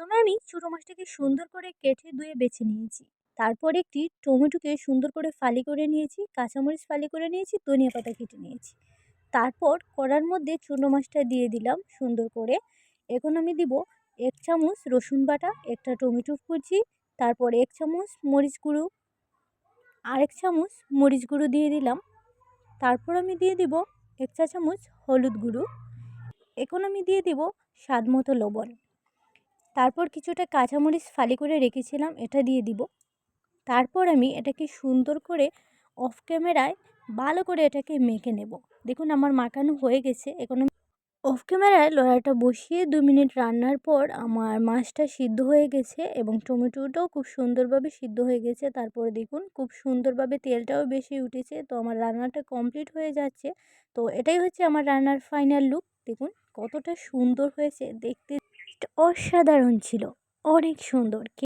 প্রথমে আমি ছোটো মাছটাকে সুন্দর করে কেটে ধুয়ে বেছে নিয়েছি। তারপর একটি টমেটোকে সুন্দর করে ফালি করে নিয়েছি, কাঁচামরিচ ফালি করে নিয়েছি, ধনিয়া পাতা কেটে নিয়েছি। তারপর কড়ার মধ্যে ছোটো মাছটা দিয়ে দিলাম সুন্দর করে। এখন আমি দিব ১ চামচ রসুন বাটা, একটা টমেটো কুচি, তারপর ১ চামচ মরিচ গুঁড়ো, আরেক চামচ মরিচ গুঁড়ো দিয়ে দিলাম। তারপর আমি দিয়ে দিব ১ চা চামচ হলুদ গুঁড়ো। এখন আমি দিয়ে দিব স্বাদ মতো লবণ। তারপর কিছুটা কাঁচামরিচ ফালি করে রেখেছিলাম, এটা দিয়ে দিব। তারপর আমি এটাকে সুন্দর করে অফ ক্যামেরায় ভালো করে এটাকে মেখে নেব। দেখুন আমার মাখানো হয়ে গেছে। এখন আমি অফ ক্যামেরায় লড়াইটা বসিয়ে ২ মিনিট রান্নার পর আমার মাছটা সিদ্ধ হয়ে গেছে এবং টমেটোটাও খুব সুন্দরভাবে সিদ্ধ হয়ে গেছে। তারপরে দেখুন খুব সুন্দরভাবে তেলটাও বেশি উঠেছে। তো আমার রান্নাটা কমপ্লিট হয়ে যাচ্ছে। তো এটাই হচ্ছে আমার রান্নার ফাইনাল লুক। দেখুন কতটা সুন্দর হয়েছে দেখতে, অসাধারণ ছিল, অনেক সুন্দর।